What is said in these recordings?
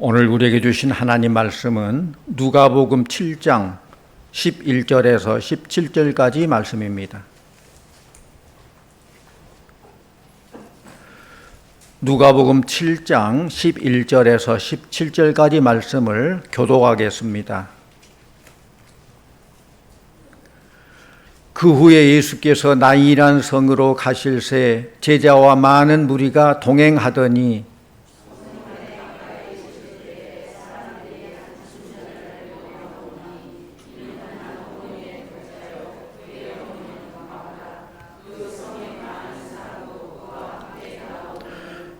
오늘 우리에게 주신 하나님 말씀은 누가복음 7장 11절에서 17절까지 말씀입니다. 누가복음 7장 11절에서 17절까지 말씀을 교독하겠습니다. 그 후에 예수께서 나인이라는 성으로 가실새 제자와 많은 무리가 동행하더니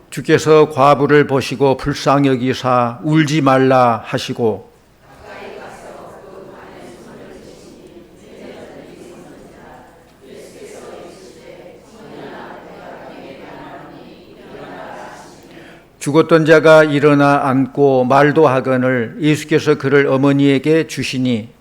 주께서 과부를 보시고 불쌍히 여기사 울지 말라 하시고 죽었던 자가 일어나 앉고 말도 하거늘 예수께서 그를 어머니에게 주시니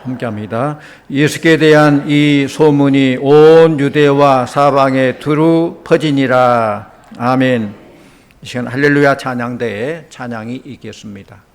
함께합니다. 예수께 대한 이 소문이 온 유대와 사방에 두루 퍼지니라. 아멘. 이 시간 할렐루야 찬양대에 찬양이 있겠습니다.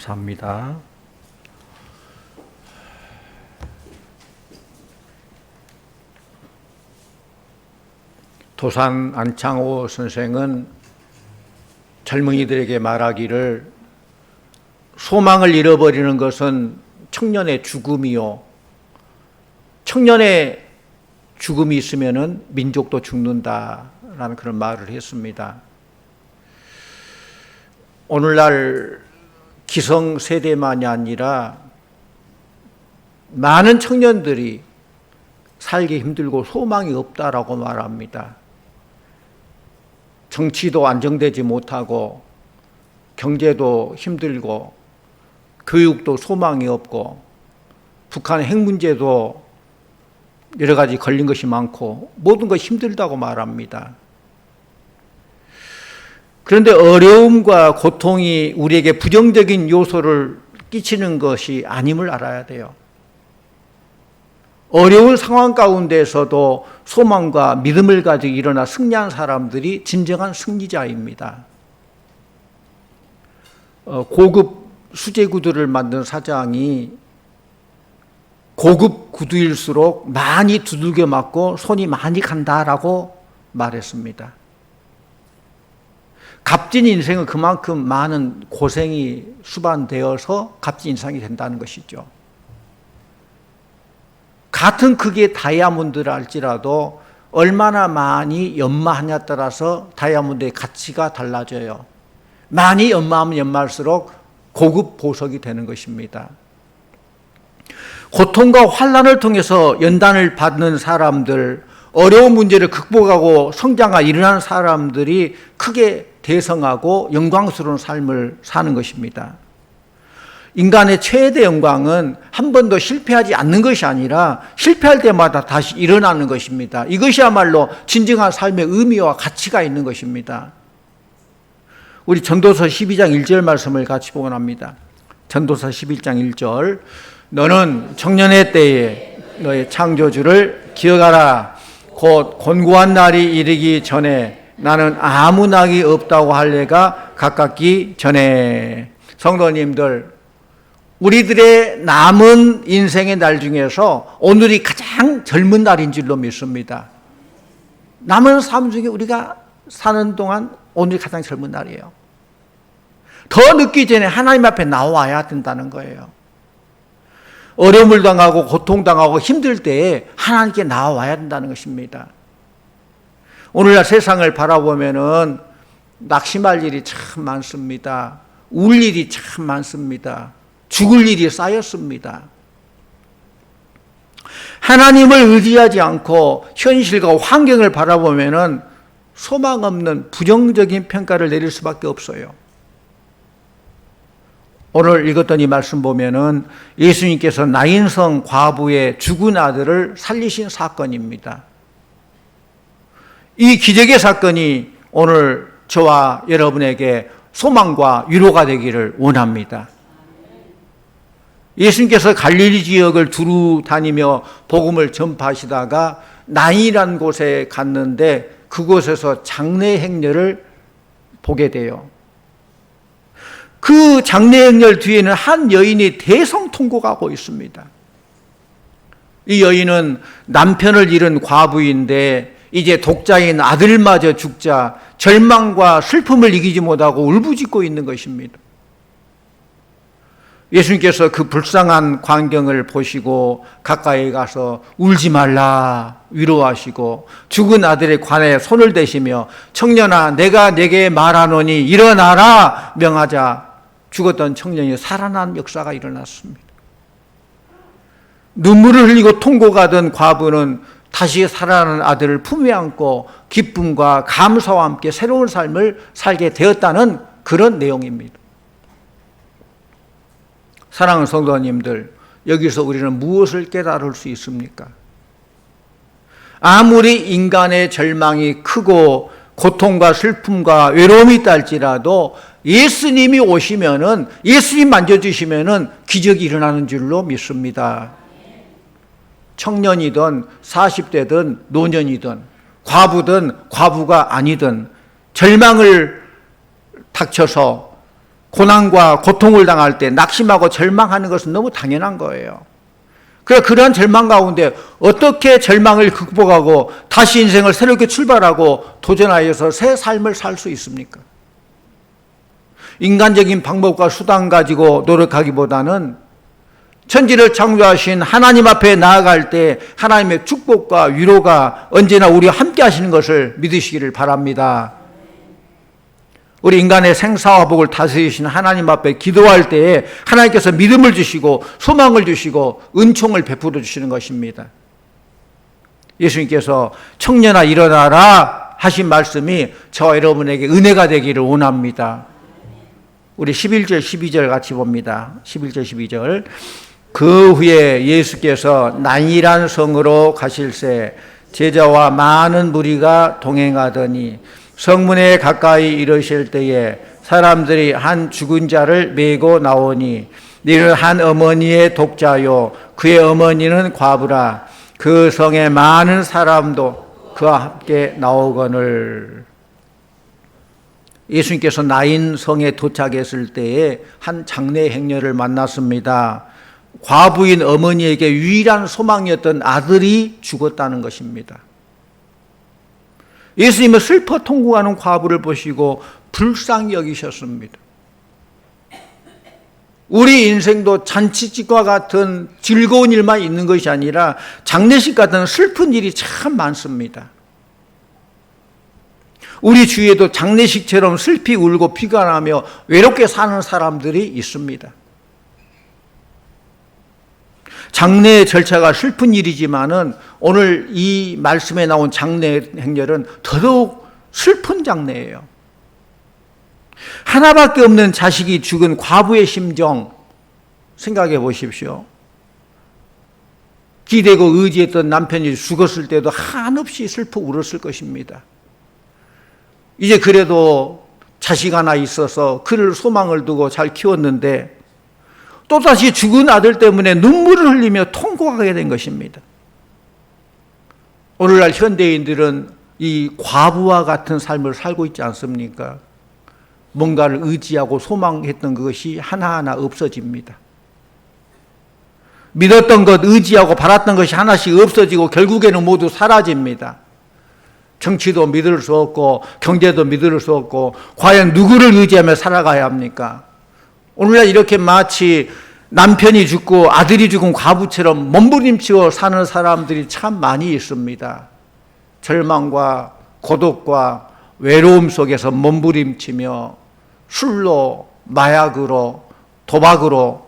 감사합니다. 도산 안창호 선생은 젊은이들에게 말하기를 소망을 잃어버리는 것은 청년의 죽음이요. 청년의 죽음이 있으면은 민족도 죽는다라는 그런 말을 했습니다. 오늘날 기성 세대만이 아니라 많은 청년들이 살기 힘들고 소망이 없다라고 말합니다. 정치도 안정되지 못하고 경제도 힘들고 교육도 소망이 없고 북한의 핵 문제도 여러 가지 걸린 것이 많고 모든 것이 힘들다고 말합니다. 그런데 어려움과 고통이 우리에게 부정적인 요소를 끼치는 것이 아님을 알아야 돼요. 어려운 상황 가운데서도 소망과 믿음을 가지고 일어나 승리한 사람들이 진정한 승리자입니다. 고급 수제 구두를 만든 사장이 고급 구두일수록 많이 두들겨 맞고 손이 많이 간다라고 말했습니다. 값진 인생은 그만큼 많은 고생이 수반되어서 값진 인생이 된다는 것이죠. 같은 크기의 다이아몬드를 할지라도 얼마나 많이 연마하냐에 따라서 다이아몬드의 가치가 달라져요. 많이 연마하면 연마할수록 고급 보석이 되는 것입니다. 고통과 환난을 통해서 연단을 받는 사람들, 어려운 문제를 극복하고 성장하고 일어나는 사람들이 크게 대성하고 영광스러운 삶을 사는 것입니다. 인간의 최대 영광은 한 번도 실패하지 않는 것이 아니라 실패할 때마다 다시 일어나는 것입니다. 이것이야말로 진정한 삶의 의미와 가치가 있는 것입니다. 우리 전도서 12장 1절 말씀을 같이 보곤 합니다. 전도서 11장 1절 너는 청년의 때에 너의 창조주를 기억하라. 곧 곤고한 날이 이르기 전에 나는 아무 낙이 없다고 할 때가 가깝기 전에. 성도님들, 우리들의 남은 인생의 날 중에서 오늘이 가장 젊은 날인 줄로 믿습니다. 남은 삶 중에 우리가 사는 동안 오늘이 가장 젊은 날이에요. 더 늦기 전에 하나님 앞에 나와야 된다는 거예요. 어려움을 당하고 고통당하고 힘들 때에 하나님께 나와야 된다는 것입니다. 오늘날 세상을 바라보면은 낙심할 일이 참 많습니다. 울 일이 참 많습니다. 죽을 일이 쌓였습니다. 하나님을 의지하지 않고 현실과 환경을 바라보면은 소망 없는 부정적인 평가를 내릴 수밖에 없어요. 오늘 읽었던 이 말씀 보면은 예수님께서 나인성 과부의 죽은 아들을 살리신 사건입니다. 이 기적의 사건이 오늘 저와 여러분에게 소망과 위로가 되기를 원합니다. 예수님께서 갈릴리 지역을 두루 다니며 복음을 전파하시다가 나인이라는 곳에 갔는데 그곳에서 장례 행렬을 보게 돼요. 그 장례 행렬 뒤에는 한 여인이 대성통곡하고 있습니다. 이 여인은 남편을 잃은 과부인데 이제 독자인 아들마저 죽자 절망과 슬픔을 이기지 못하고 울부짖고 있는 것입니다. 예수님께서 그 불쌍한 광경을 보시고 가까이 가서 울지 말라 위로하시고 죽은 아들의 관에 손을 대시며 청년아 내가 네게 말하노니 일어나라 명하자 죽었던 청년이 살아난 역사가 일어났습니다. 눈물을 흘리고 통곡하던 과부는 다시 살아나는 아들을 품에 안고 기쁨과 감사와 함께 새로운 삶을 살게 되었다는 그런 내용입니다. 사랑하는 성도님들, 여기서 우리는 무엇을 깨달을 수 있습니까? 아무리 인간의 절망이 크고 고통과 슬픔과 외로움이 있다 할지라도 예수님이 오시면은, 예수님 만져주시면은 기적이 일어나는 줄로 믿습니다. 청년이든 40대든 노년이든 과부든 과부가 아니든 절망을 닥쳐서 고난과 고통을 당할 때 낙심하고 절망하는 것은 너무 당연한 거예요. 그러한 절망 가운데 어떻게 절망을 극복하고 다시 인생을 새롭게 출발하고 도전하여서 새 삶을 살 수 있습니까? 인간적인 방법과 수단 가지고 노력하기보다는 천지를 창조하신 하나님 앞에 나아갈 때 하나님의 축복과 위로가 언제나 우리와 함께 하시는 것을 믿으시기를 바랍니다. 우리 인간의 생사와 복을 다스리신 하나님 앞에 기도할 때에 하나님께서 믿음을 주시고 소망을 주시고 은총을 베풀어 주시는 것입니다. 예수님께서 청년아 일어나라 하신 말씀이 저와 여러분에게 은혜가 되기를 원합니다. 우리 11절 12절 같이 봅니다. 11절 12절. 그 후에 예수께서 나인이란 성으로 가실새 제자와 많은 무리가 동행하더니 성문에 가까이 이르실 때에 사람들이 한 죽은 자를 메고 나오니 이는 한 어머니의 독자요 그의 어머니는 과부라. 그 성에 많은 사람도 그와 함께 나오거늘. 예수님께서 나인 성에 도착했을 때에 한 장례 행렬을 만났습니다. 과부인 어머니에게 유일한 소망이었던 아들이 죽었다는 것입니다. 예수님은 슬퍼 통곡하는 과부를 보시고 불쌍히 여기셨습니다. 우리 인생도 잔치집과 같은 즐거운 일만 있는 것이 아니라 장례식 같은 슬픈 일이 참 많습니다. 우리 주위에도 장례식처럼 슬피 울고 피가 나며 외롭게 사는 사람들이 있습니다. 장례 절차가 슬픈 일이지만은 오늘 이 말씀에 나온 장례 행렬은 더더욱 슬픈 장례예요. 하나밖에 없는 자식이 죽은 과부의 심정 생각해 보십시오. 기대고 의지했던 남편이 죽었을 때도 한없이 슬퍼 울었을 것입니다. 이제 그래도 자식 하나 있어서 그를 소망을 두고 잘 키웠는데 또다시 죽은 아들 때문에 눈물을 흘리며 통곡하게 된 것입니다. 오늘날 현대인들은 이 과부와 같은 삶을 살고 있지 않습니까? 뭔가를 의지하고 소망했던 그것이 하나하나 없어집니다. 믿었던 것, 의지하고 바랐던 것이 하나씩 없어지고 결국에는 모두 사라집니다. 정치도 믿을 수 없고 경제도 믿을 수 없고 과연 누구를 의지하며 살아가야 합니까? 오늘날 이렇게 마치 남편이 죽고 아들이 죽은 과부처럼 몸부림치고 사는 사람들이 참 많이 있습니다. 절망과 고독과 외로움 속에서 몸부림치며 술로, 마약으로, 도박으로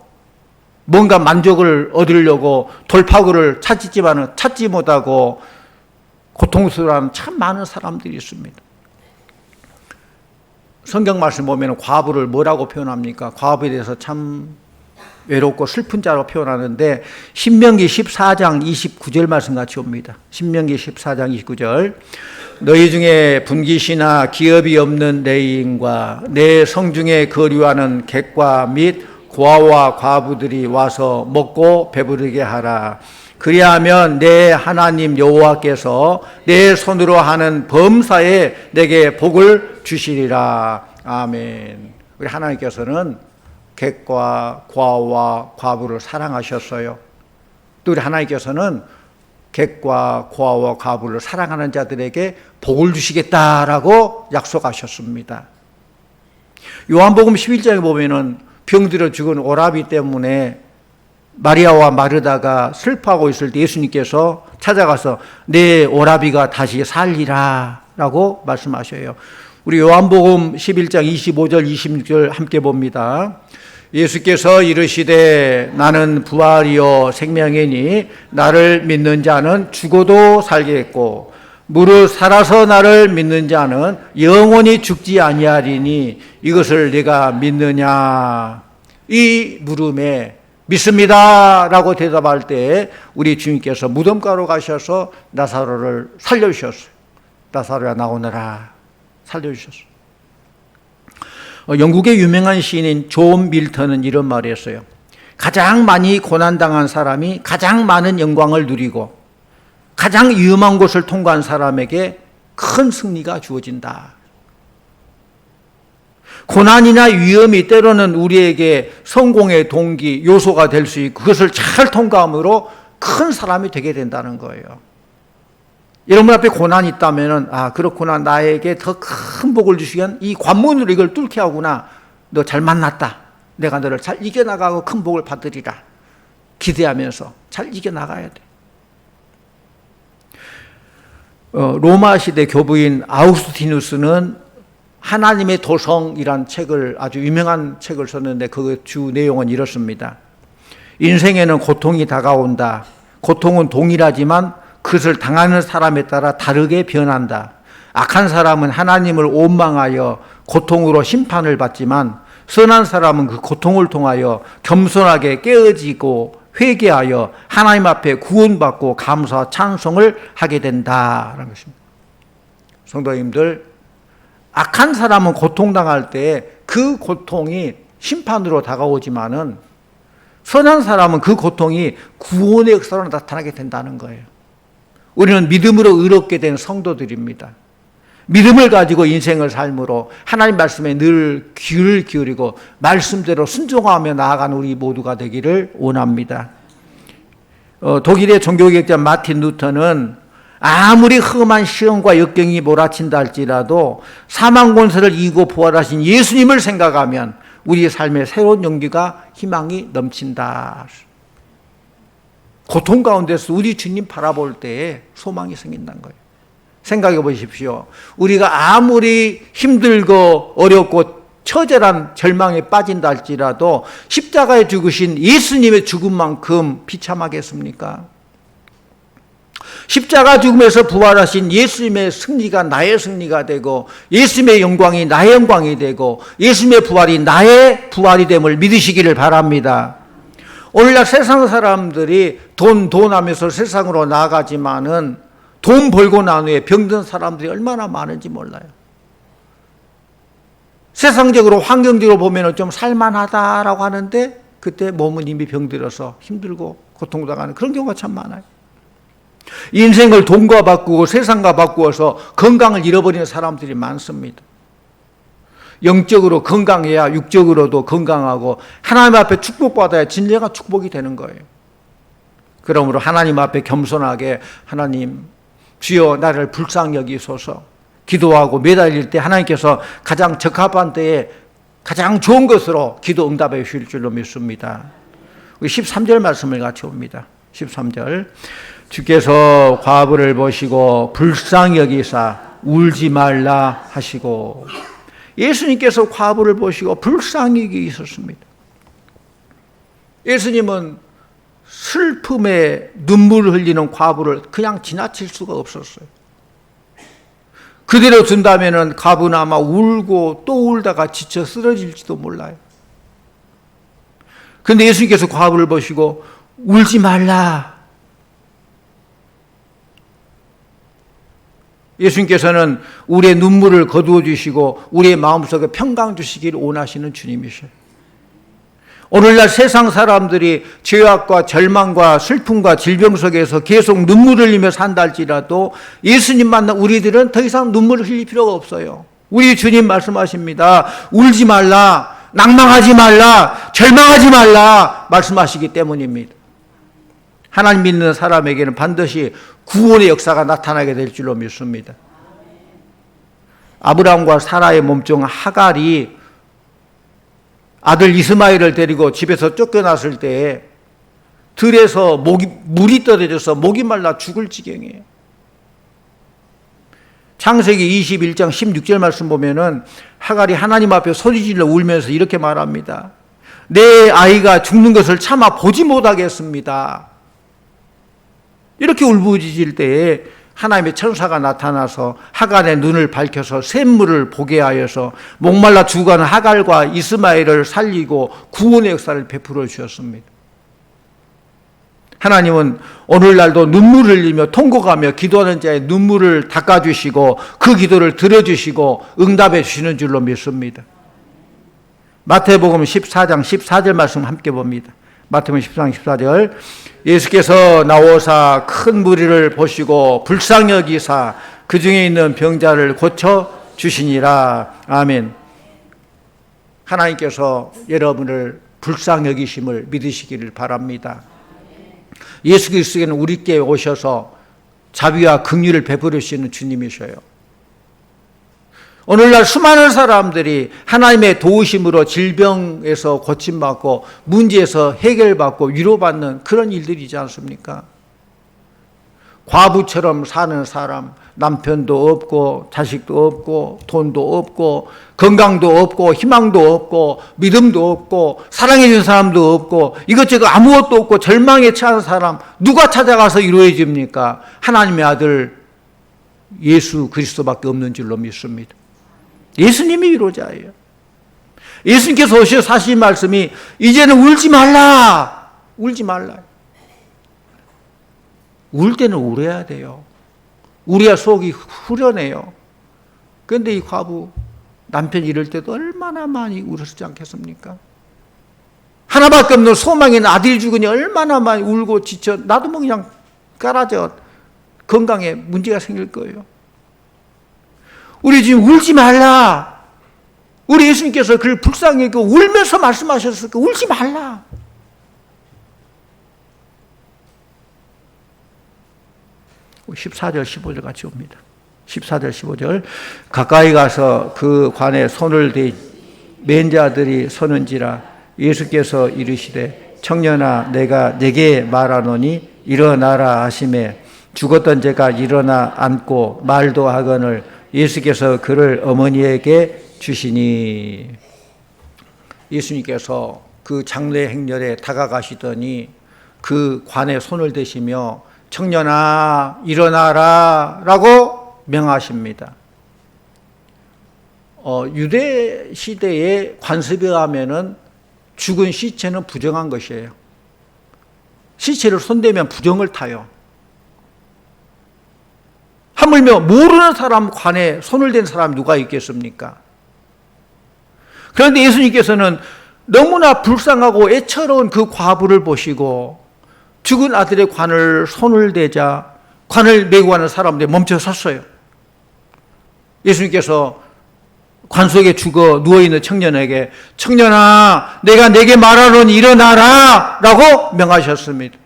뭔가 만족을 얻으려고 돌파구를 찾지만은 찾지 못하고 고통스러워하는 참 많은 사람들이 있습니다. 성경 말씀 보면 과부를 뭐라고 표현합니까? 과부에 대해서 참 외롭고 슬픈 자로 표현하는데 신명기 14장 29절 말씀 같이 옵니다. 신명기 14장 29절. 너희 중에 분깃이나 기업이 없는 레위인과 내 성중에 거류하는 객과 및 고아와 과부들이 와서 먹고 배부르게 하라. 그리하면 내 하나님 여호와께서 내 손으로 하는 범사에 내게 복을 주시리라. 아멘. 우리 하나님께서는 객과 고아와 과부를 사랑하셨어요. 또 우리 하나님께서는 객과 고아와 과부를 사랑하는 자들에게 복을 주시겠다라고 약속하셨습니다. 요한복음 11장에 보면은 병들어 죽은 오라비 때문에 마리아와 마르다가 슬퍼하고 있을 때 예수님께서 찾아가서 내 오라비가 다시 살리라 라고 말씀하셔요. 우리 요한복음 11장 25절 26절 함께 봅니다. 예수께서 이르시되 나는 부활이요 생명이니 나를 믿는 자는 죽어도 살겠고 무릇 살아서 나를 믿는 자는 영원히 죽지 아니하리니 이것을 네가 믿느냐. 이 물음에 믿습니다 라고 대답할 때 우리 주님께서 무덤가로 가셔서 나사로를 살려주셨어요. 나사로야 나오너라 살려주셨어요. 영국의 유명한 시인인 존 밀턴은 이런 말을 했어요. 가장 많이 고난당한 사람이 가장 많은 영광을 누리고 가장 위험한 곳을 통과한 사람에게 큰 승리가 주어진다. 고난이나 위험이 때로는 우리에게 성공의 동기, 요소가 될 수 있고 그것을 잘 통과함으로 큰 사람이 되게 된다는 거예요. 여러분 앞에 고난이 있다면은, 아, 그렇구나. 나에게 더 큰 복을 주시기 위한 이 관문으로 이걸 뚫게 하구나. 너 잘 만났다. 내가 너를 잘 이겨나가고 큰 복을 받으리라. 기대하면서 잘 이겨나가야 돼. 로마 시대 교부인 아우구스티누스는 하나님의 도성이란 책을, 아주 유명한 책을 썼는데 그 주 내용은 이렇습니다. 인생에는 고통이 다가온다. 고통은 동일하지만 그것을 당하는 사람에 따라 다르게 변한다. 악한 사람은 하나님을 원망하여 고통으로 심판을 받지만 선한 사람은 그 고통을 통하여 겸손하게 깨어지고 회개하여 하나님 앞에 구원받고 감사와 찬송을 하게 된다라는 것입니다. 성도님들, 악한 사람은 고통당할 때 그 고통이 심판으로 다가오지만은 선한 사람은 그 고통이 구원의 역사로 나타나게 된다는 거예요. 우리는 믿음으로 의롭게 된 성도들입니다. 믿음을 가지고 인생을 삶으로 하나님 말씀에 늘 귀를 기울이고 말씀대로 순종하며 나아가는 우리 모두가 되기를 원합니다. 독일의 종교개혁자 마틴 루터는 아무리 험한 시험과 역경이 몰아친다 할지라도 사망 권세를 이기고 부활하신 예수님을 생각하면 우리의 삶에 새로운 용기가 희망이 넘친다. 고통 가운데서 우리 주님 바라볼 때에 소망이 생긴다는 거예요. 생각해 보십시오. 우리가 아무리 힘들고 어렵고 처절한 절망에 빠진다 할지라도 십자가에 죽으신 예수님의 죽음만큼 비참하겠습니까? 십자가 죽음에서 부활하신 예수님의 승리가 나의 승리가 되고 예수님의 영광이 나의 영광이 되고 예수님의 부활이 나의 부활이 됨을 믿으시기를 바랍니다. 오늘날 세상 사람들이 돈 하면서 세상으로 나아가지만은 돈 벌고 난 후에 병든 사람들이 얼마나 많은지 몰라요. 세상적으로 환경적으로 보면 좀 살만하다라고 하는데 그때 몸은 이미 병들어서 힘들고 고통당하는 그런 경우가 참 많아요. 인생을 돈과 바꾸고 세상과 바꾸어서 건강을 잃어버리는 사람들이 많습니다. 영적으로 건강해야 육적으로도 건강하고 하나님 앞에 축복받아야 진정한 축복이 되는 거예요. 그러므로 하나님 앞에 겸손하게 하나님 주여 나를 불쌍히 여기소서 기도하고 매달릴 때 하나님께서 가장 적합한 때에 가장 좋은 것으로 기도 응답해 주실 줄로 믿습니다. 우리 13절 말씀을 같이 봅니다. 13절 주께서 과부를 보시고 불쌍히 여기사 울지 말라 하시고 예수님께서 과부를 보시고 불쌍히 여기셨습니다. 예수님은 슬픔에 눈물을 흘리는 과부를 그냥 지나칠 수가 없었어요. 그대로 둔다면 과부는 아마 울고 또 울다가 지쳐 쓰러질지도 몰라요. 그런데 예수님께서 과부를 보시고 울지 말라. 예수님께서는 우리의 눈물을 거두어 주시고 우리의 마음속에 평강 주시기를 원하시는 주님이셔요. 오늘날 세상 사람들이 죄악과 절망과 슬픔과 질병 속에서 계속 눈물을 흘리며 산다 할지라도 예수님 만난 우리들은 더 이상 눈물을 흘릴 필요가 없어요. 우리 주님 말씀하십니다. 울지 말라, 낭망하지 말라, 절망하지 말라 말씀하시기 때문입니다. 하나님 믿는 사람에게는 반드시 구원의 역사가 나타나게 될 줄로 믿습니다. 아브라함과 사라의 몸종 하갈이 아들 이스마엘을 데리고 집에서 쫓겨났을 때에 들에서 물이 떨어져서 목이 말라 죽을 지경이에요. 창세기 21장 16절 말씀 보면은 하갈이 하나님 앞에 소리질러 울면서 이렇게 말합니다. 내 아이가 죽는 것을 차마 보지 못하겠습니다. 이렇게 울부짖을 때에 하나님의 천사가 나타나서 하갈의 눈을 밝혀서 샘물을 보게 하여서 목말라 죽어가는 하갈과 이스마엘을 살리고 구원의 역사를 베풀어 주셨습니다. 하나님은 오늘날도 눈물을 흘리며 통곡하며 기도하는 자의 눈물을 닦아주시고 그 기도를 들어주시고 응답해 주시는 줄로 믿습니다. 마태복음 14장 14절 말씀 함께 봅니다. 마태복음 14장 14절 예수께서 나오사 큰 무리를 보시고 불쌍히 여기사 그 중에 있는 병자를 고쳐 주시니라. 아멘. 하나님께서 여러분을 불쌍히 여기심을 믿으시기를 바랍니다. 예수 그리스도께는 우리께 오셔서 자비와 긍휼을 베풀으시는 주님이셔요. 오늘날 수많은 사람들이 하나님의 도우심으로 질병에서 고침받고 문제에서 해결받고 위로받는 그런 일들이지 않습니까? 과부처럼 사는 사람, 남편도 없고 자식도 없고 돈도 없고 건강도 없고 희망도 없고 믿음도 없고 사랑해 주는 사람도 없고 이것저것 아무것도 없고 절망에 처한 사람 누가 찾아가서 위로해 줍니까? 하나님의 아들 예수 그리스도밖에 없는 줄로 믿습니다. 예수님이 위로자예요. 예수님께서 오셔서 하신 말씀이 이제는 울지 말라. 울지 말라. 울 때는 울어야 돼요. 울어야 속이 후련해요. 그런데 이 과부 남편이 이럴 때도 얼마나 많이 울었지 않겠습니까? 하나밖에 없는 소망인 아들이 죽으니 얼마나 많이 울고 지쳐 나도 뭐 그냥 깔아져 건강에 문제가 생길 거예요. 우리 지금 울지 말라. 우리 예수님께서 그를 불쌍히 울면서 말씀하셨을 거 울지 말라. 우리 14절 15절 같이 옵니다. 14절 15절 가까이 가서 그 관에 손을 대 맨 자들이 서는지라 예수께서 이르시되 청년아 내가 내게 말하노니 일어나라 하시매 죽었던 자가 일어나 앉고 말도 하거늘 예수께서 그를 어머니에게 주시니. 예수님께서 그 장례 행렬에 다가가시더니 그 관에 손을 대시며 청년아 일어나라 라고 명하십니다. 유대 시대의 관습에 하면은 죽은 시체는 부정한 것이에요. 시체를 손대면 부정을 타요. 하물며 모르는 사람 관에 손을 댄 사람이 누가 있겠습니까? 그런데 예수님께서는 너무나 불쌍하고 애처로운 그 과부를 보시고 죽은 아들의 관을 손을 대자 관을 메고 가는 사람들이 멈춰 섰어요. 예수님께서 관 속에 죽어 누워있는 청년에게 청년아 내가 내게 말하노니 일어나라 라고 명하셨습니다.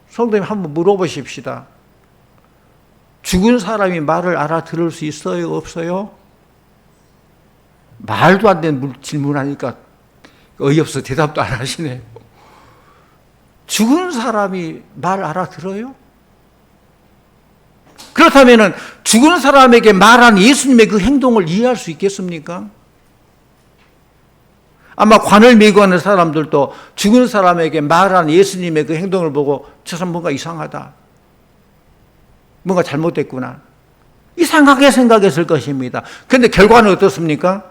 성도님 한번 물어보십시다. 죽은 사람이 말을 알아들을 수 있어요? 없어요? 말도 안 되는 질문하니까 어이없어 대답도 안 하시네요. 죽은 사람이 말 알아들어요? 그렇다면 죽은 사람에게 말한 예수님의 그 행동을 이해할 수 있겠습니까? 아마 관을 메고 하는 사람들도 죽은 사람에게 말한 예수님의 그 행동을 보고 저 사람 뭔가 이상하다. 뭔가 잘못됐구나. 이상하게 생각했을 것입니다. 그런데 결과는 어떻습니까?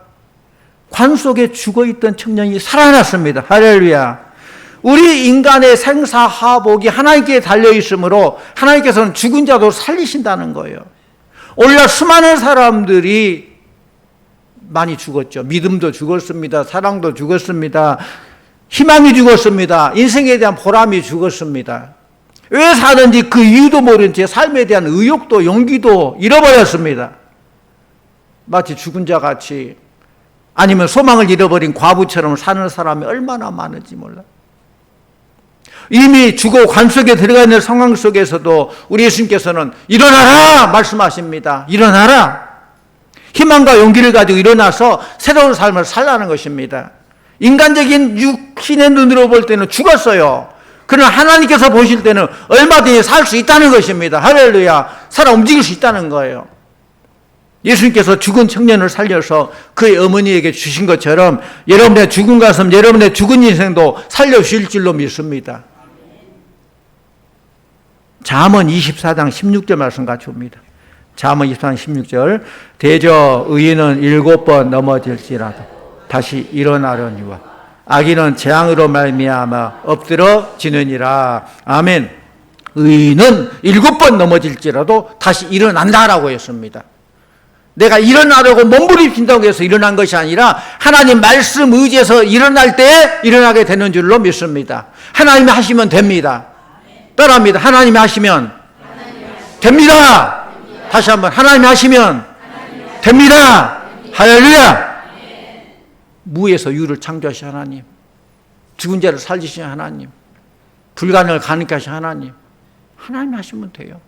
관 속에 죽어있던 청년이 살아났습니다. 할렐루야. 우리 인간의 생사하복이 하나님께 달려있으므로 하나님께서는 죽은 자도 살리신다는 거예요. 오늘날 수많은 사람들이 많이 죽었죠. 믿음도 죽었습니다. 사랑도 죽었습니다. 희망이 죽었습니다. 인생에 대한 보람이 죽었습니다. 왜 사는지 그 이유도 모른 채 삶에 대한 의욕도 용기도 잃어버렸습니다. 마치 죽은 자 같이 아니면 소망을 잃어버린 과부처럼 사는 사람이 얼마나 많은지 몰라요. 이미 죽어 관 속에 들어가 있는 상황 속에서도 우리 예수님께서는 일어나라 말씀하십니다. 일어나라. 희망과 용기를 가지고 일어나서 새로운 삶을 살라는 것입니다. 인간적인 육신의 눈으로 볼 때는 죽었어요. 그러나 하나님께서 보실 때는 얼마든지 살 수 있다는 것입니다. 할렐루야. 살아 움직일 수 있다는 거예요. 예수님께서 죽은 청년을 살려서 그의 어머니에게 주신 것처럼 여러분의 죽은 가슴, 여러분의 죽은 인생도 살려주실 줄로 믿습니다. 잠언 24장 16절 말씀 같이 옵니다. 잠언 24장 16절 대저 의인은 7번 넘어질지라도 다시 일어나려니와 악인은 재앙으로 말미암아 엎드러지느니라. 아멘. 의인은 7번 넘어질지라도 다시 일어난다라고 했습니다. 내가 일어나려고 몸부림친다고 해서 일어난 것이 아니라 하나님 말씀 의지해서 일어날 때 일어나게 되는 줄로 믿습니다. 하나님이 하시면 됩니다. 따라합니다. 하나님이 하시면 됩니다. 다시 한번 하나님이 하시면 됩니다. 할렐루야. 무에서 유를 창조하신 하나님, 죽은 자를 살리신 하나님, 불가능을 가능케 하신 하나님. 하나님 하시면 돼요.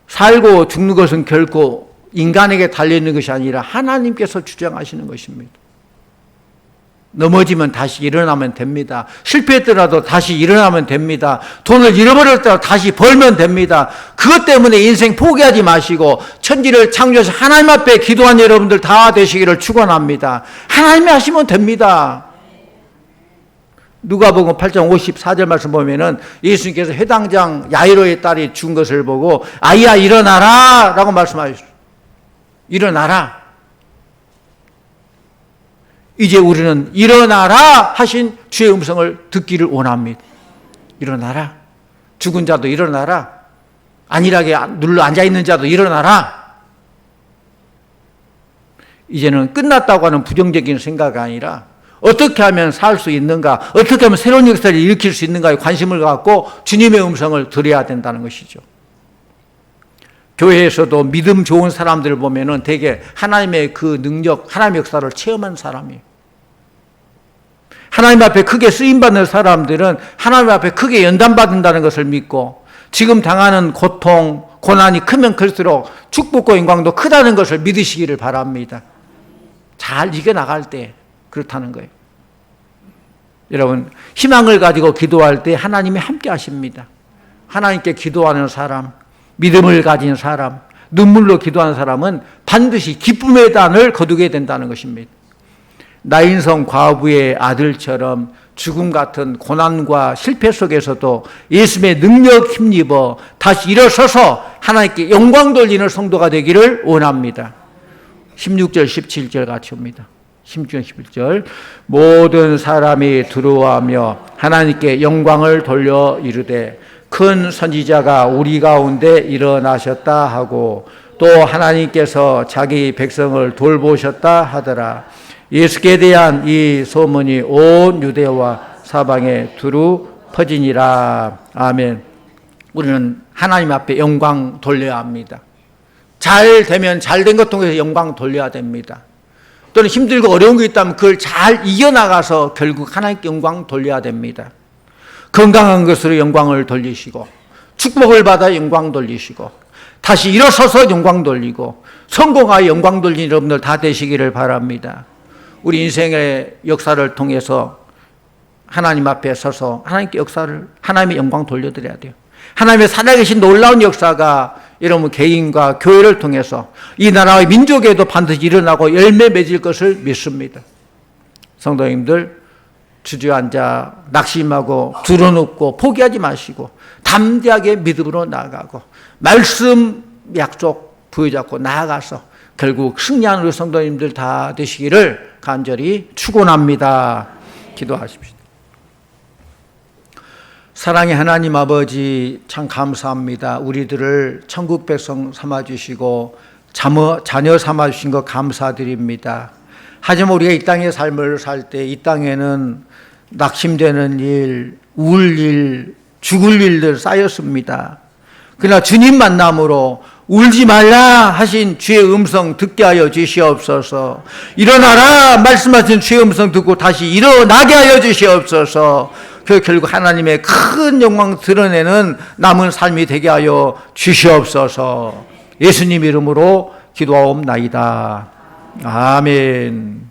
살고 죽는 것은 결코 인간에게 달려있는 것이 아니라 하나님께서 주장하시는 것입니다. 넘어지면 다시 일어나면 됩니다. 실패했더라도 다시 일어나면 됩니다. 돈을 잃어버렸더라도 다시 벌면 됩니다. 그것 때문에 인생 포기하지 마시고 천지를 창조하신 하나님 앞에 기도한 여러분들 다 되시기를 축원합니다. 하나님이 하시면 됩니다. 누가복음 8장 54절 말씀 보면은 예수님께서 회당장 야이로의 딸이 죽은 것을 보고 아이야 일어나라 라고 말씀하셨어요. 일어나라. 이제 우리는 일어나라 하신 주의 음성을 듣기를 원합니다. 일어나라. 죽은 자도 일어나라. 안일하게 눌러 앉아있는 자도 일어나라. 이제는 끝났다고 하는 부정적인 생각이 아니라 어떻게 하면 살 수 있는가, 어떻게 하면 새로운 역사를 일으킬 수 있는가에 관심을 갖고 주님의 음성을 들어야 된다는 것이죠. 교회에서도 믿음 좋은 사람들을 보면은 되게 하나님의 그 능력, 하나님의 역사를 체험한 사람이에요. 하나님 앞에 크게 쓰임받는 사람들은 하나님 앞에 크게 연단받는다는 것을 믿고 지금 당하는 고통, 고난이 크면 클수록 축복과 영광도 크다는 것을 믿으시기를 바랍니다. 잘 이겨나갈 때 그렇다는 거예요. 여러분, 희망을 가지고 기도할 때 하나님이 함께 하십니다. 하나님께 기도하는 사람, 믿음을 가진 사람, 눈물로 기도하는 사람은 반드시 기쁨의 단을 거두게 된다는 것입니다. 나인성 과부의 아들처럼 죽음 같은 고난과 실패 속에서도 예수님의 능력 힘입어 다시 일어서서 하나님께 영광 돌리는 성도가 되기를 원합니다. 16절 17절 같이 옵니다. 16절 17절 모든 사람이 두려워하며 하나님께 영광을 돌려 이르되 큰 선지자가 우리 가운데 일어나셨다 하고 또 하나님께서 자기 백성을 돌보셨다 하더라. 예수께 대한 이 소문이 온 유대와 사방에 두루 퍼지니라. 아멘. 우리는 하나님 앞에 영광 돌려야 합니다. 잘 되면 잘 된 것 통해서 영광 돌려야 됩니다. 또는 힘들고 어려운 게 있다면 그걸 잘 이겨나가서 결국 하나님께 영광 돌려야 됩니다. 건강한 것으로 영광을 돌리시고 축복을 받아 영광 돌리시고 다시 일어서서 영광 돌리고 성공하여 영광 돌리는 여러분들 다 되시기를 바랍니다. 우리 인생의 역사를 통해서 하나님 앞에 서서 하나님께 역사를, 하나님의 영광 돌려드려야 돼요. 하나님의 살아계신 놀라운 역사가 여러분 개인과 교회를 통해서 이 나라의 민족에도 반드시 일어나고 열매 맺을 것을 믿습니다. 성도님들 주저앉아 낙심하고 두려놓고 포기하지 마시고 담대하게 믿음으로 나아가고 말씀 약속 부여잡고 나아가서 결국 승리하는 우리 성도님들 다 되시기를 간절히 축원합니다. 기도하십시오. 사랑의 하나님 아버지 참 감사합니다. 우리들을 천국 백성 삼아주시고 자녀 삼아주신 것 감사드립니다. 하지만 우리가 이 땅의 삶을 살 때 이 땅에는 낙심되는 일, 울 일, 죽을 일들 쌓였습니다. 그러나 주님 만남으로 울지 말라 하신 주의 음성 듣게 하여 주시옵소서. 일어나라 말씀하신 주의 음성 듣고 다시 일어나게 하여 주시옵소서. 그 결국 하나님의 큰 영광 드러내는 남은 삶이 되게 하여 주시옵소서. 예수님 이름으로 기도하옵나이다. 아멘.